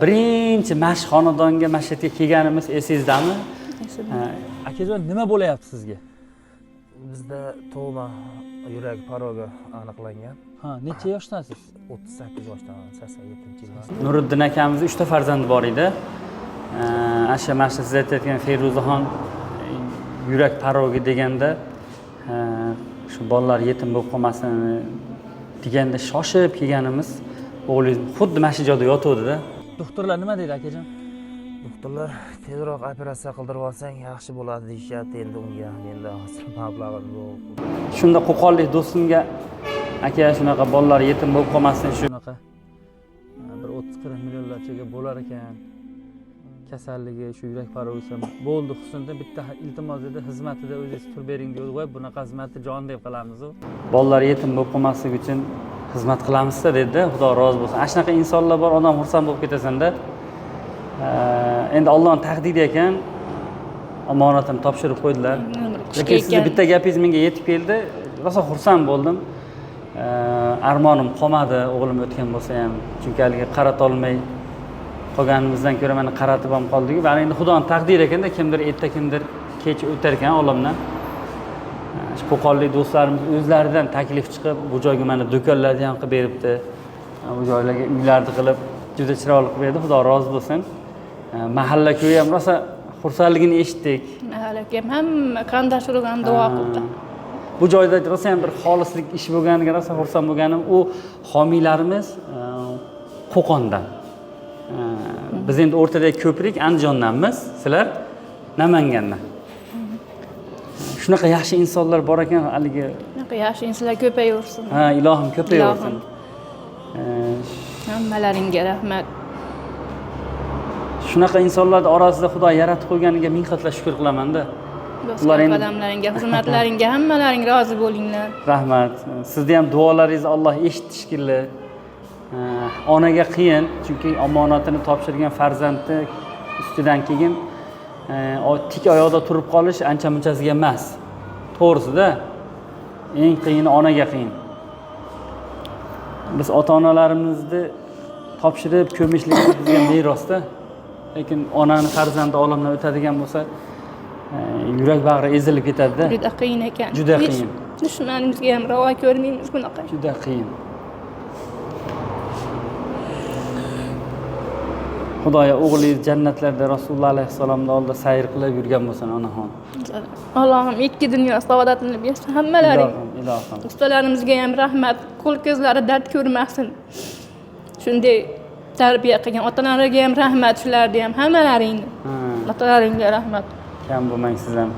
Birinchi mash xonadonga masjidga kelganimiz esingizdami? Akajon, nima bo'layapti sizga? Bizda tug'ma yurak parogi aniqlangan. Ha, necha yoshdasiz? 38 yoshdaman, 87-yilman. Nuriddin akamizning 3 ta farzandi bor edi. Asha mana siz aytayotgan Feruzaxon yurak parogi deganda shu bolalar yetim bo'lib qolmasin deganda shoshib kelganimiz o'g'lingiz xuddi mana shu joyda yotuvdi-da. Doktorlar nima deydi akajon? Doktorlar tezroq operatsiya qildirib olsang yaxshi bo'ladi deyishyapti. Endi unga mablag'im yo'q. Shunda qo'qonlik do'stimga aka shunaqa bolalar yetim bo'lib qolmasin Shunaqa bir 30-40 millionlarchaga bo'lar ekan. Kasalligi shu yurak parogisi bo'ldi. Husnda bitta iltimos edi, xizmatida o'zingiz turib bering deydi. Voy, bunaqa xizmatni jon deb qilamiz-ku. Bolalar yetim bo'lib qolmasligi uchun xizmat qilamiz-da dedi. Xudo rozi bo'lsin. Ana shunaqa insonlar bor, odam xursand bo'lib ketasan-da. Endi Allohning taqdiri ekan, omonatini topshirib qo'ydilar. Lekin sizning bitta gapingiz menga yetib keldi. Rosa xursand bo'ldim. Armonim qolmadi, o'g'lim o'tgan bo'lsa ham, chunki haliga qarata olmay qolganimizdan ko'ra mana qaratib ham qoldik. Va endi Xudoning taqdiri ekanda, kimdir erta, kimdir kech o'tar ekan olamdan. Shu qo'qonlik do'stlarimiz o'zlaridan taklif chiqib, bu joyga mana do'konlarni ham qilib beribdi. Bu joylarga uylarni qilib, juda chiroyli qilib berdi. Xudo rozi bo'lsin. Mahalla ko'yi ham rosa xursandligini eshitdik. Mahalla ko'yi hamma qandash urgan duo qildi. Bu joyda rosa ham bir xolislik ish bo'lganiga rosa xursand bo'lganim, u homiylarimiz Qo'qondan. Biz endi o'rtadagi ko'prik Andijondanmiz, sizlar Namangandan. Shunaqa yaxshi insonlar bor ekan, haligi. Shunaqa yaxshi insonlar ko'payaversin. Ha, ilohim ko'payaversin. Hammalaringga rahmat. Shunaqa insonlarning orasida Xudo yaratib qo'yganiga ming qatla shukr qilaman-da. Ular endi qadamlaringga, xizmatlaringga hammalaring rozi bo'linglar. Rahmat. Sizni ham duolaringizni Alloh eshitdi shekilli. Onaga qiyin, chunki omonatini topshirgan farzandni ustidan keyin tik oyoqda turib qolish ancha munchasiga emas. To'g'risida eng qiyini onaga qiyin. Biz ota-onalarimizni topshirib ko'mishligimiz bizga merosda. Lekin onani farzandi olamdan o'tadigan bo'lsa, yurak bag'ri ezilib ketadi-da. Juda qiyin ekan. Juda qiyin. Dushmanimizga ham ravo ko'rmaymiz bunaqa. Juda qiyin. Xudoya o'g'lingiz jannatlarda Rasululloh alayhissalomning oldida sayr qilib yurgan bo'lsin onaxon. Allohim ikki dunyo saodatini bersin hammalaring. Ilohim. Ustalarimizga ham rahmat, qo'l ko'zlari dard ko'rmasin. Shunday tarbiya qilgan ota-onalarga ham rahmat, shularga ham hammalaringni. Otalaringga rahmat. Kam bo'lmang siz ham.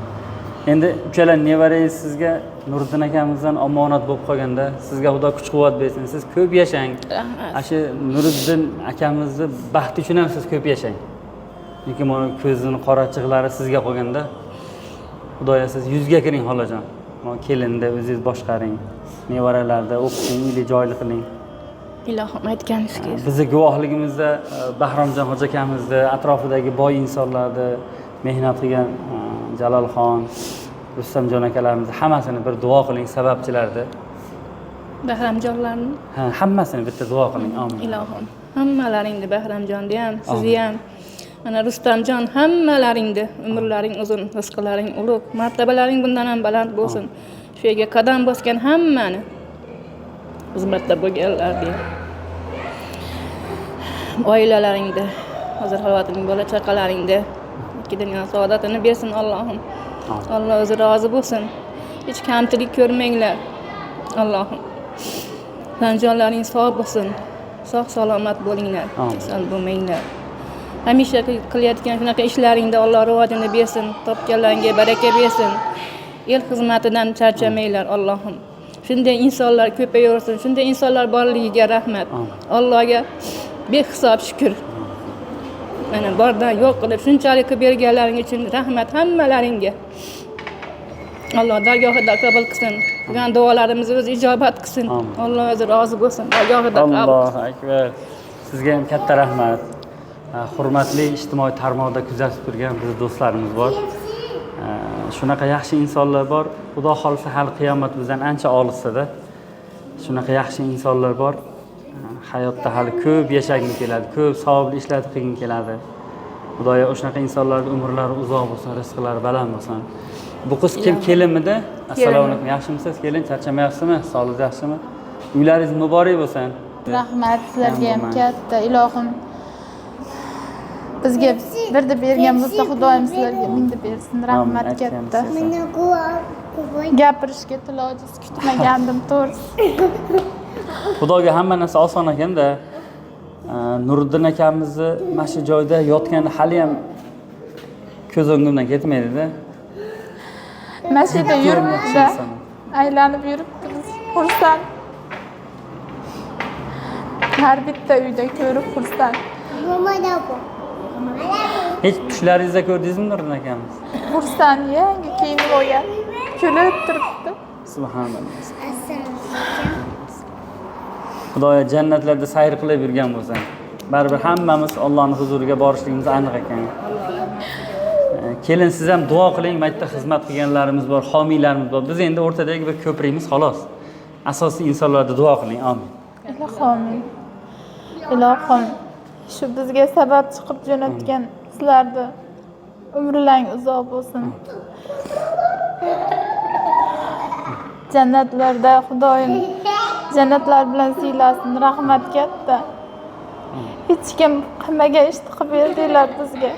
Endi ukalar nevarangiz sizga Nuriddin akamizdan omonat bo'lib qolganda, sizga Xudo kuch-quvvat bersin. Siz ko'p yashang. Rahmat. Asha Nuriddin akamizni baxti uchun ham siz ko'p yashang. Chunki mana ko'zining qorachiqlari sizga qolganda, Xudoya siz 100 ga kiring xolajon. Mana kelinda o'zingiz boshqaring. Nevaralarda o'qiting, uyli joyli qiling. Ilohim aytganingizga. Bizni guvohligimizda Bahromjon hoji akamizni, atrofidagi boy insonlarni mehnat qilgan Jalolxon, Rustamjon akalarimizni hammasini bir duo qiling, sababchilarni. Bahramjonlarni? Ha, hammasini bitta duo qiling. Amin. Ilohim, hammalaringni Bahramjonni ham, sizni ham, mana Rustamjon hammalaringni umrlaring uzun, rizqlaring ulug', martabalaring bundan ham baland bo'lsin. Shu yerga qadam bosgan hammani xizmatda bo'lganlarga. Oilalaringni, hozir xalvating bola chaqalaringni ikki dunyo saodatini bersin Allohim. Alloh o'zi rozi bo'lsin. Hech kamchilik ko'rmanglar. Allohim. Jonlaring sog' bo'lsin. Sog' salomat bo'linglar. Kasal bo'lmanglar. Hamisha qilayotgan shunaqa ishlaringda Alloh rivojini bersin, topganlaringga baraka bersin. El xizmatidan charchamanglar Allohim. Shunday insonlar ko'payaversin. Shunday insonlar borligiga rahmat. Allohga behisob shukr. Mana bordan yo'q qilib shunchalik qilib berganlaring uchun rahmat hammalaringga. Alloh dargohida qabul qilsin. Qilgan duolarimizni o'zi ijobat qilsin. Alloh o'zi rozi bo'lsin. Dargohida qabul. Allohu akbar. Sizga ham katta rahmat. Hurmatli ijtimoiy tarmoqda kuzatib turgan biz do'stlarimiz bor. Shunaqa yaxshi insonlar bor. Xudo xolisa hali qiyomat bizdan ancha olisda. Shunaqa yaxshi insonlar bor. hayotda hali ko'p yashaging keladi, ko'p savobli ishlarni qilging keladi. Xudoyo o'shunaqa insonlarning umrlari uzoq bo'lsin, rizqlari baland bo'lsin. Bu qiz kim, kelinmidi? Assalomu alaykum. Yaxshimisiz? Kelin, charchamayapsizmi? Sog'ligingiz yaxshimi? Uylaringiz muborak bo'lsin. Rahmat sizlarga ham katta. Ilohim bizga birda bergan bo'lsa, Xudoyim sizlarga mingda bersin. Rahmat katta. Gapirishga tilojiz kutmagandim, to'g'risi. Xudoga hamma narsa oson ekanda. Nuriddin akamizni mana shu joyda yotgani hali ham ko'z o'ngimdan ketmaydi-da. Mashina yuribdi, aylanib yuribdi, biz xursand. Har bitta uyda ko'rib xursand. Hech tushlaringizda ko'rdingizmi Nuriddin akamiz? Xursand, yangi kiyinib olgan, kulib turibdi. Subhanalloh. Xudoyo jannatlarda sayr qilib yurgan bo'lsin. Baribir hammamiz Allohning huzuriga borishligimiz aniq ekan. Kelin, siz ham duo qiling, maytda xizmat qilganlarimiz bor, homiylarimiz bor. Biz endi o'rtadagi bir ko'prikmiz xolos. Asosiy insonlarga duo qiling. Amin. Ilohim. Ilohim. Shu bizga sabab chiqib jo'natgan sizlarni umrlaring uzoq bo'lsin. Jannatlarda Xudoyim jannatlar bilan siylasin. Rahmat katta. Hech kim qilmagan ishni qilib berdinglar bizga.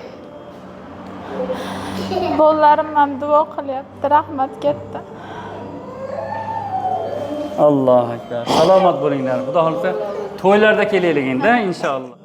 Bolalarim ham duo qilyapti. Rahmat katta. Allohu akbar. Salomat bo'linglar. Xudo xolisa to'ylarda kelaylik endi inshaalloh.